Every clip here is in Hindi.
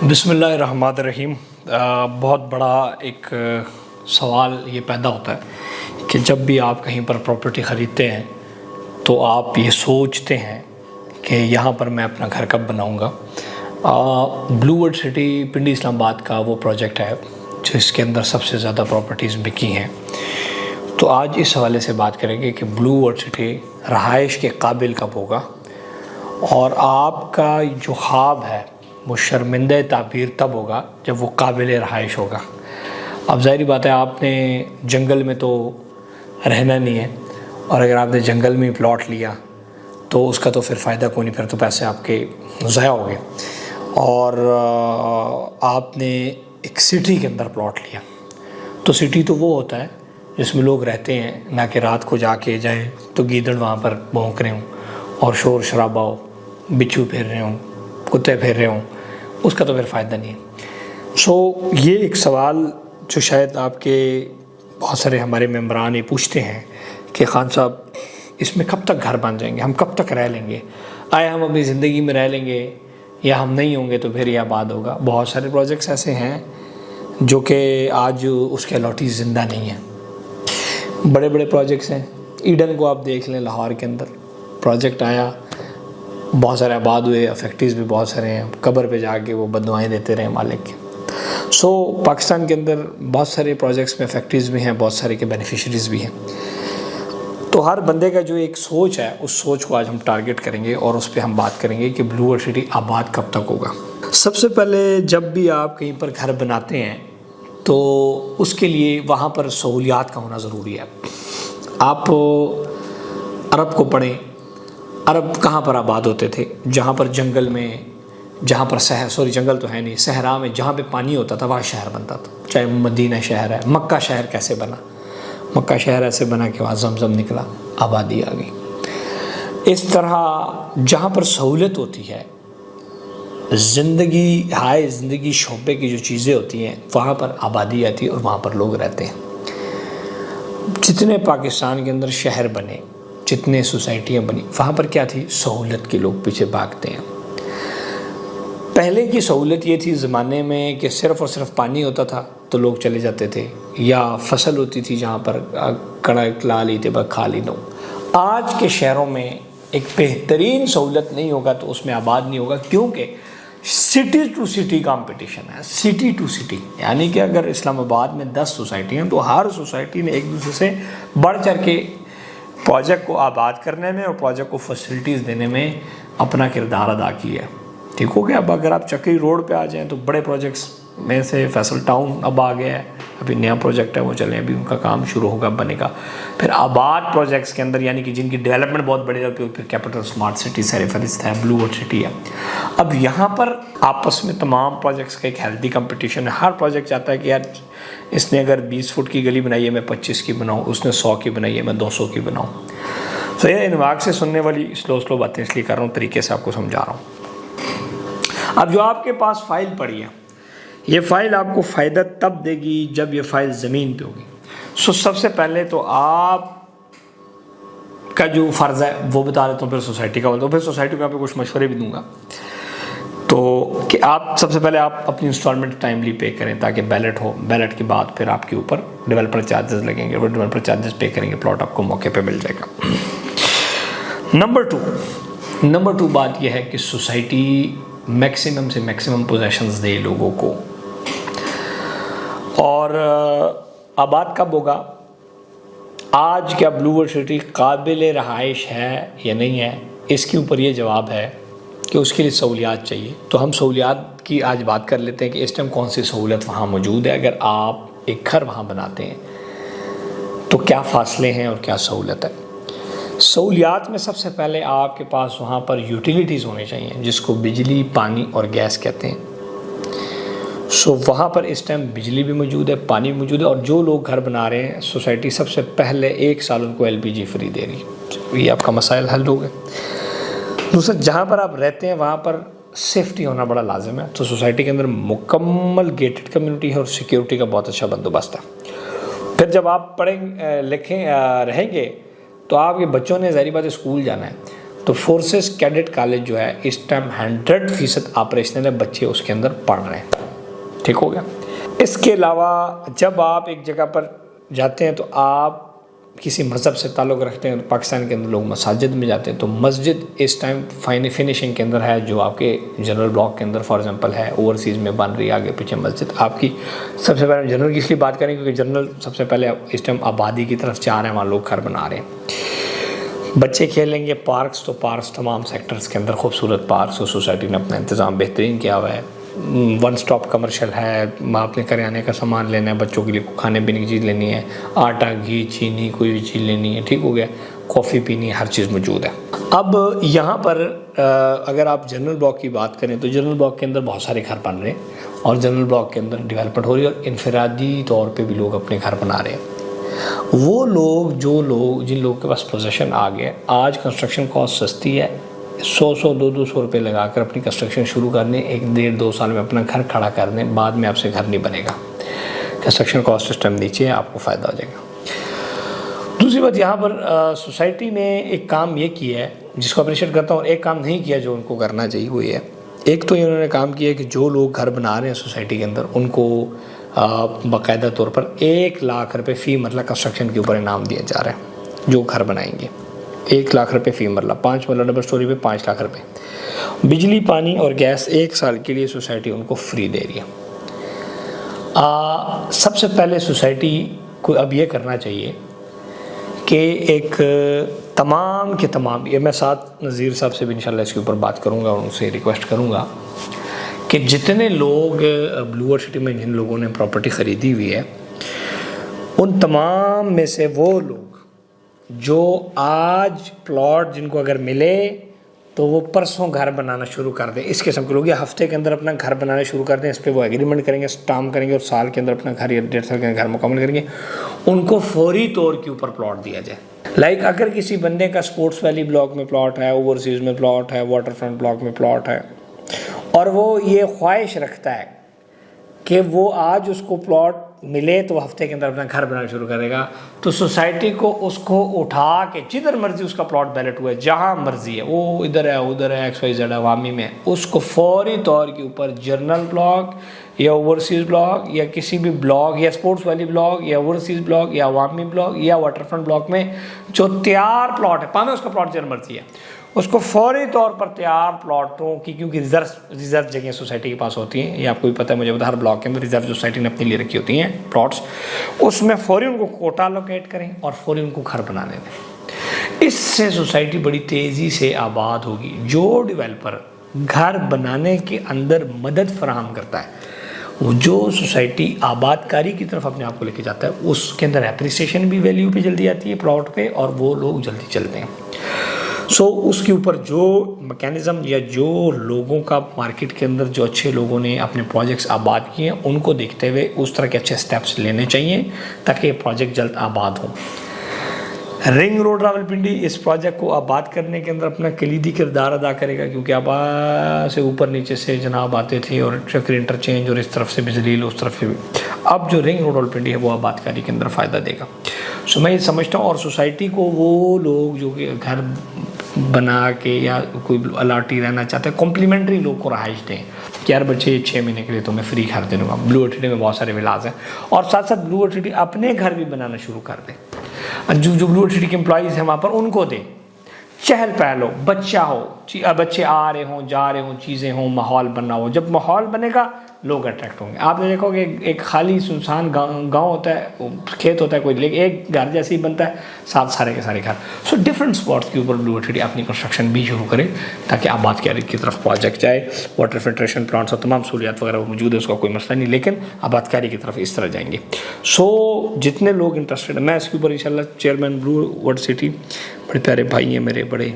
बिस्मिल्लाहिर्रहमानिर्रहीम। बहुत बड़ा एक सवाल ये पैदा होता है कि जब भी आप कहीं पर प्रॉपर्टी ख़रीदते हैं तो आप ये सोचते हैं कि यहाँ पर मैं अपना घर कब बनाऊँगा। ब्लू वर्ल्ड सिटी पिंडी इस्लामाबाद का वो प्रोजेक्ट है जिसके अंदर सबसे ज़्यादा प्रॉपर्टीज़ बिकी हैं। तो आज इस हवाले से बात करेंगे कि ब्लू वर्ल्ड सिटी रहाइश के काबिल कब होगा और आपका जो ख्वाब है वो शर्मिंदा ताबीर तब होगा जब वो काबिल रहाइश होगा। अब ज़ाहिर बात है आपने जंगल में तो रहना नहीं है, और अगर आपने जंगल में प्लॉट लिया तो उसका तो फिर फ़ायदा कोई नहीं, फिर तो पैसे आपके ज़ाया हो गए। और आपने एक सिटी के अंदर प्लॉट लिया तो सिटी तो वो होता है जिसमें लोग रहते हैं, ना कि रात को जाके जाए तो गीदड़ वहाँ पर भौंक रहे हों और शोर शराबा हो, बिच्छू फिर रहे हों, कुत्ते फिर रहे हों, उसका तो फिर फ़ायदा नहीं है। सो ये एक सवाल जो शायद आपके बहुत सारे हमारे मेंबरान ये पूछते हैं कि खान साहब इसमें कब तक घर बन जाएंगे, हम कब तक रह लेंगे, आए हम अपनी ज़िंदगी में रह लेंगे या हम नहीं होंगे तो फिर यह आबाद होगा। बहुत सारे प्रोजेक्ट्स ऐसे हैं जो कि आज उसके अलॉटी ज़िंदा नहीं हैं। बड़े बड़े प्रोजेक्ट्स हैं, ईडन को आप देख लें, लाहौर के अंदर प्रोजेक्ट आया, बहुत सारे आबाद हुए, फैक्ट्रीज़ भी बहुत सारे हैं, कब्र पे जाके वो बददुआएं देते रहे मालिक के। सो पाकिस्तान के अंदर बहुत सारे प्रोजेक्ट्स में फैक्ट्रीज़ भी हैं, बहुत सारे के बेनिफिशरीज़ भी हैं। तो हर बंदे का जो एक सोच है उस सोच को आज हम टारगेट करेंगे और उस पर हम बात करेंगे कि ब्लू वर्ल्ड सिटी आबाद कब तक होगा। सबसे पहले जब भी आप कहीं पर घर बनाते हैं तो उसके लिए वहाँ पर सहूलियात का होना ज़रूरी है। आप अरब को पढ़ें, अरब कहाँ पर आबाद होते थे, जहाँ पर जंगल में, जहाँ पर जंगल तो है नहीं, सहरा में जहाँ पे पानी होता था वहाँ शहर बनता था। चाहे मदीना शहर है, मक्का शहर कैसे बना, मक्का शहर ऐसे बना कि वहाँ जमजम निकला, आबादी आ गई। इस तरह जहाँ पर सहूलत होती है, ज़िंदगी शोबे की जो चीज़ें होती हैं वहाँ पर आबादी आती है और वहाँ पर लोग रहते हैं। जितने पाकिस्तान के अंदर शहर बने, जितने सोसाइटियाँ बनी, वहाँ पर क्या थी, सहूलत के लोग पीछे भागते हैं। पहले की सहूलत ये थी ज़माने में कि सिर्फ़ और सिर्फ पानी होता था तो लोग चले जाते थे, या फसल होती थी जहाँ पर कड़क ला ली थे बस खा ली लो। आज के शहरों में एक बेहतरीन सहूलत नहीं होगा तो उसमें आबाद नहीं होगा, क्योंकि सिटी टू सिटी कंपटीशन है। सिटी टू सिटी यानी कि अगर इस्लामाबाद में 10 सोसाइटी हैं तो हर सोसाइटी ने एक दूसरे से बढ़ चढ़ के प्रोजेक्ट को आबाद करने में और प्रोजेक्ट को फैसिलिटीज़ देने में अपना किरदार अदा किया है। ठीक हो गया। अब अगर आप चक्री रोड पे आ जाएं तो बड़े प्रोजेक्ट्स में से फैसल टाउन अब आ गया है, अभी नया प्रोजेक्ट है वो चले, अभी उनका काम शुरू होगा, बनेगा। फिर आबाद प्रोजेक्ट्स के अंदर यानी कि जिनकी डेवलपमेंट बहुत बड़ी होती है, फिर कैपिटल स्मार्ट सिटी सरफहरिस्त है, ब्लू वर्ल्ड सिटी है। अब यहाँ पर आपस में तमाम प्रोजेक्ट्स का एक हेल्दी कंपटीशन है। हर प्रोजेक्ट चाहता है कि यार इसने अगर 20 फुट की गली बनाई है मैं 25 की बनाऊँ, उसने 100 की बनाई है मैं 200 की बनाऊँ। तो ये इनवाक से सुनने वाली स्लो बातें इसलिए कर रहा हूँ, तरीके से आपको समझा रहा हूँ। अब जो आपके पास फ़ाइल पड़ी है, ये फ़ाइल आपको फ़ायदा तब देगी जब ये फ़ाइल ज़मीन पे होगी। सो सबसे पहले तो आप का जो फ़र्ज़ है वो बता देता हूँ, फिर सोसाइटी का बोलता हूँ, फिर सोसाइटी को आपको कुछ मशवरे भी दूंगा। तो कि आप सबसे पहले आप अपनी इंस्टॉलमेंट टाइमली पे करें ताकि बैलेट हो, बैलेट के बाद फिर आपके ऊपर डेवलपर चार्जेस लगेंगे, वो डेवलपर चार्जेस पे करेंगे, प्लॉट आपको मौके पे मिल जाएगा। नंबर टू बात यह है कि सोसाइटी मैक्सिमम से मैक्सिमम पोजेशंस दे लोगों को। और आबाद कब होगा? आज क्या ब्लू वर्ल्ड सिटी काबिल रहाइश है या नहीं है, इसके ऊपर ये जवाब है कि उसके लिए सहूलियात चाहिए। तो हम सहूलियात की आज बात कर लेते हैं कि इस टाइम कौन सी सहूलत वहाँ मौजूद है। अगर आप एक घर वहाँ बनाते हैं तो क्या फ़ासले हैं और क्या सहूलत है। सहूलियात में सबसे पहले आपके पास वहाँ पर यूटिलिटीज़ होने चाहिए, जिसको बिजली, पानी और गैस कहते हैं। सो वहाँ पर इस टाइम बिजली भी मौजूद है, पानी भी मौजूद है, और जो लोग घर बना रहे हैं सोसाइटी सबसे पहले 1 साल उनको LPG फ्री दे रही है। ये आपका मसाइल हल हो गए। दूसरा, जहाँ पर आप रहते हैं वहाँ पर सेफ्टी होना बड़ा लाजिम है। तो सोसाइटी के अंदर मुकम्मल गेटेड कम्युनिटी है और सिक्योरिटी का बहुत अच्छा बंदोबस्त है। फिर जब आप पढ़ें लिखें रहेंगे तो आपके बच्चों ने ज़ाहिर बात है स्कूल जाना है, तो फोर्सेस कैडेट कॉलेज जो है इस टाइम 100% ऑपरेशनल है, बच्चे उसके अंदर पढ़ रहे हैं। ठीक हो गया। इसके अलावा जब आप एक जगह पर जाते हैं तो आप किसी मज़हब से ताल्लुक़ रखते हैं, तो पाकिस्तान के अंदर लोग मसाजिद में जाते हैं, तो मस्जिद इस टाइम फिनिशिंग के अंदर है, जो आपके जनरल ब्लॉक के अंदर फॉर एग्जांपल है, ओवरसीज़ में बन रही है आगे पीछे मस्जिद आपकी। सबसे पहले जनरल की इसलिए बात करें क्योंकि जनरल सबसे पहले इस टाइम आबादी की तरफ जा रहे हैं, वहाँ लोग घर बना रहे हैं। बच्चे खेलेंगे पार्क्स, तो पार्क्स तमाम सेक्टर्स के अंदर खूबसूरत पार्क्स और सोसाइटी ने अपना इंतज़ाम बेहतरीन किया हुआ है। वन स्टॉप कमर्शियल है, आपने करियाने का सामान लेना है, बच्चों के लिए खाने पीने की चीज़ लेनी है, आटा घी चीनी कोई भी चीज़ लेनी है, ठीक हो गया, कॉफ़ी पीनी है, हर चीज़ मौजूद है। अब यहाँ पर अगर आप जनरल ब्लॉक की बात करें तो जनरल ब्लॉक के अंदर बहुत सारे घर बन रहे हैं और जनरल ब्लॉक के अंदर डेवलपमेंट हो रही है और इनफरादी तौर पर भी लोग अपने घर बना रहे हैं। वो लोग जिन लोगों के पास पोजीशन आ गए, आज कंस्ट्रक्शन कॉस्ट सस्ती है, 100 200 रुपये लगाकर अपनी कंस्ट्रक्शन शुरू करने, 1-1.5-2 साल में अपना घर खड़ा कर दें, बाद में आपसे घर नहीं बनेगा। कंस्ट्रक्शन कॉस्ट सिस्टम नीचे है, आपको फ़ायदा हो जाएगा। दूसरी बात, यहाँ पर सोसाइटी ने एक काम ये किया है जिसको अप्रिशिएट करता हूँ, और एक काम नहीं किया जो उनको करना चाहिए, वो ये है। एक तो इन्होंने काम किया कि जो लोग घर बना रहे हैं सोसाइटी के अंदर उनको बाकायदा तौर पर 1 लाख रुपये फ़ी मरला कंस्ट्रक्शन के ऊपर इनाम दिया जा रहा है। जो घर बनाएंगे 1 लाख रुपये फ़ी मरला, 5 मरला डबल स्टोरी पे 5 लाख रुपये। बिजली पानी और गैस 1 साल के लिए सोसाइटी उनको फ्री दे रही है। सबसे पहले सोसाइटी को अब ये करना चाहिए कि एक तमाम के तमाम, ये मैं साथ नज़ीर साहब से भी इंशाल्लाह इसके ऊपर बात करूँगा और उनसे रिक्वेस्ट करूँगा कि जितने लोग ब्लू वर्ल्ड सिटी में जिन लोगों ने प्रॉपर्टी ख़रीदी हुई है, उन तमाम में से वो लोग जो आज प्लॉट जिनको अगर मिले तो वो परसों घर बनाना शुरू कर दें, इस किस्म के लोग, या हफ्ते के अंदर अपना घर बनाना शुरू कर दें, इस पर वो एग्रीमेंट करेंगे, स्टाम्प करेंगे और साल के अंदर अपना घर या 1.5 साल के अंदर घर मुकम्मल करेंगे, उनको फौरी तौर के ऊपर प्लॉट दिया जाए। लाइक अगर किसी बंदे का स्पोर्ट्स वैली ब्लॉक में प्लॉट है, ओवरसीज़ में प्लॉट है, वाटर फ्रंट ब्लॉक में प्लॉट है, और वो ये ख्वाहिश रखता है कि वो आज उसको प्लॉट मिले तो हफ्ते के अंदर अपना घर बनाना शुरू करेगा, तो सोसाइटी को उसको उठा के जिधर मर्जी उसका प्लॉट बैलेट हुआ है, जहाँ मर्जी है, वो इधर है उधर है XYZ अवामी में, उसको फौरी तौर के ऊपर जनरल ब्लॉक या ओवरसीज़ ब्लॉक या किसी भी ब्लॉक या स्पोर्ट्स वैली ब्लॉक या ओवरसीज़ ब्लॉक या अवामी ब्लॉक या वाटरफ्रंट ब्लॉक में जो तैयार प्लॉट है, पाना उसका प्लॉट जिधर मर्जी है, उसको फौरी तौर पर तैयार प्लॉटों की, क्योंकि रिजर्व जगह सोसाइटी के पास होती हैं, ये आपको भी पता है, मुझे बता, हर ब्लॉक के अंदर रिजर्व सोसाइटी ने अपने लिए रखी होती हैं प्लॉट्स, उसमें फौरी उनको कोटा लोकेट करें और फौरी उनको घर बनाने दें। इससे सोसाइटी बड़ी तेज़ी से आबाद होगी। जो डेवलपर घर बनाने के अंदर मदद फराहम करता है, वो जो सोसाइटी आबादकारी की तरफ अपने आप को लेके जाता है, उसके अंदर एप्रिसिएशन भी वैल्यू पे जल्दी आती है प्लॉट पे, और वो लोग जल्दी चलते हैं। उसके ऊपर जो मैकेनिज़्म या जो लोगों का मार्केट के अंदर जो अच्छे लोगों ने अपने प्रोजेक्ट्स आबाद किए हैं, उनको देखते हुए उस तरह के अच्छे स्टेप्स लेने चाहिए ताकि ये प्रोजेक्ट जल्द आबाद हो। रिंग रोड रावलपिंडी इस प्रोजेक्ट को आबाद करने के अंदर अपना कलीदी किरदार अदा करेगा, क्योंकि आबाद से ऊपर नीचे से जनाब आते थे और चक्र इंटरचेंज और इस तरफ से बिजली उस तरफ से भी, अब जो रिंग रोड रावलपिंडी है वो आबादकारी के अंदर फ़ायदा देगा। सो मैं ये समझता हूँ, और सोसाइटी को वो लोग जो कि घर बना के या कोई अलाटी रहना चाहते हैं, कॉम्प्लीमेंट्री लोग को रहाइश दें कि यार बच्चे 6 महीने के लिए तो मैं फ्री घर दे दूँगा। ब्लू वर्ल्ड सिटी में बहुत सारे विलास हैं, और साथ साथ ब्लू वर्ल्ड सिटी अपने घर भी बनाना शुरू कर दें। जो ब्लू वर्ल्ड सिटी के एम्प्लॉयज़ हैं वहाँ पर उनको दें, चहल पहल हो, बच्चा हो, बच्चे आ रहे हों जा रहे हों, चीज़ें हों, माहौल बनना हो। जब माहौल बनेगा लोग अट्रैक्ट होंगे। आपने देखा कि एक खाली सुनसान गांव होता है, खेत होता है कोई, लेकिन एक घर जैसे ही बनता है, साथ सारे के सारे घर। सो डिफरेंट स्पॉट्स के ऊपर ब्लू वर्ल्ड सिटी अपनी कंस्ट्रक्शन भी शुरू करे ताकि आबादकारी की तरफ प्रोजेक्ट जाए। वाटर फिल्ट्रेशन प्लांट्स और तमाम सहूलियात वगैरह मौजूद है, उसका कोई मसला नहीं, लेकिन आबादकारी की तरफ इस तरह जाएंगे। सो जितने लोग इंटरेस्टेड हैं, मैं इसके ऊपर इंशाल्लाह, चेयरमैन ब्लू वर्ल्ड सिटी बड़े प्यारे भाई हैं मेरे, बड़े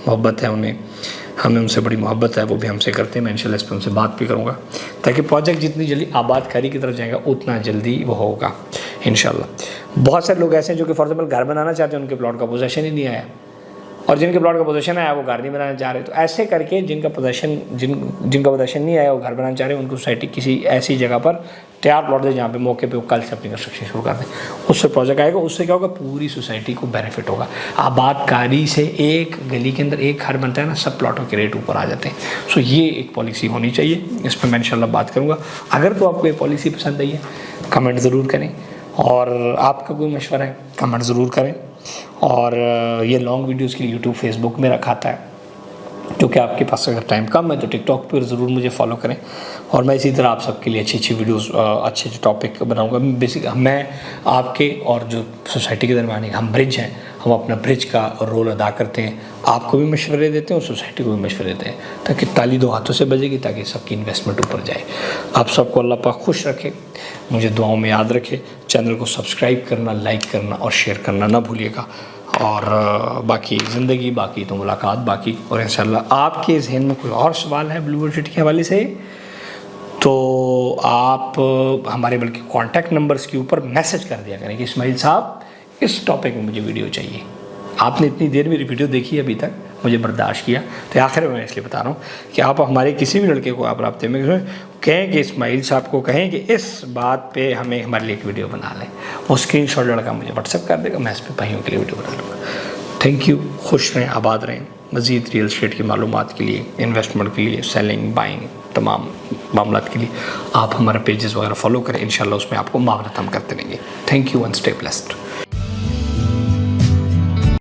मोहब्बत है उन्हें, हमें उनसे बड़ी मोहब्बत है, वो भी हमसे करते हैं। मैं इंशाल्लाह इस पर उनसे बात भी करूँगा ताकि प्रोजेक्ट जितनी जल्दी आबादकारी की तरफ जाएगा उतना जल्दी वो होगा इंशाल्लाह। बहुत सारे लोग ऐसे हैं जो कि फॉर एग्जाम्पल घर बनाना चाहते हैं, उनके प्लॉट का पोजेशन ही नहीं आया, और जिनके प्लॉट का पोजीशन आया वो घर नहीं बनाना चाह रहे। तो ऐसे करके जिनका पोजीशन नहीं आया वो घर बनाना चाह रहे हैं, उनको सोसाइटी किसी ऐसी जगह पर तैयार प्लॉट दे जहाँ पे मौके पे वो कल से अपनी कंस्ट्रक्शन शुरू कर दें। उससे प्रोजेक्ट आएगा, उससे क्या होगा, पूरी सोसाइटी को बेनिफिट होगा। आबादकारी से एक गली के अंदर एक घर बनता है ना, सब प्लॉटों के रेट ऊपर आ जाते हैं। सो ये एक पॉलिसी होनी चाहिए, इस पर मैं इंशाल्लाह बात करूँगा। अगर तो आपको ये पॉलिसी पसंद आई है कमेंट ज़रूर करें, और आपका कोई मशवरा है कमेंट ज़रूर करें। और ये लॉन्ग वीडियोज़ के लिए यूट्यूब फेसबुक में रखा था, क्योंकि आपके पास अगर टाइम कम है तो टिकटॉक पर ज़रूर मुझे फॉलो करें। और मैं इसी तरह आप सबके लिए अच्छी वीडियोस, अच्छे टॉपिक बनाऊंगा। बेसिक मैं आपके और जो सोसाइटी के दरमियान हम ब्रिज हैं, हम अपना ब्रिज का रोल अदा करते हैं। आपको भी मशवरे देते हैं और सोसाइटी को भी मशवरे देते हैं, ताकि ताली दो हाथों से बजेगी, ताकि सबकी इन्वेस्टमेंट ऊपर जाए। आप सबको अल्लाह पाक खुश रखे, मुझे दुआओं में याद रखे। चैनल को सब्सक्राइब करना, लाइक करना और शेयर करना ना भूलिएगा। और बाकी ज़िंदगी बाकी तो मुलाकात बाकी। और इंशाल्लाह आपके जहन में कोई और सवाल है ब्लू वर्ड सिटी के हवाले से, तो आप हमारे बल्कि कॉन्टैक्ट नंबर्स के ऊपर मैसेज कर दिया करें कि इस्माइल साहब इस टॉपिक में मुझे वीडियो चाहिए। आपने इतनी देर मेरी वीडियो देखी अभी तक, मुझे बर्दाश्त किया, तो आखिर में मैं इसलिए बता रहा हूँ कि आप हमारे किसी भी लड़के को आप राब्ते में कहें कि इस्माइल साहब को कहें कि इस बात पे हमें हमारे लिए एक वीडियो बना लें। वो स्क्रीनशॉट लड़का मुझे व्हाट्सएप कर देगा, मैं इस पर भाइयों के लिए वीडियो बना लूँगा। थैंक यू, खुश रहें, आबाद रहें। मज़ीद रियल एस्टेट की मालूमात के लिए, इन्वेस्टमेंट के लिए, सेलिंग बाइंग तमाम मामलात के लिए आप हमारे पेजेस वगैरह फॉलो करें। इंशाल्लाह उसमें आपको मामला हम करते रहेंगे। Thank you and stay blessed.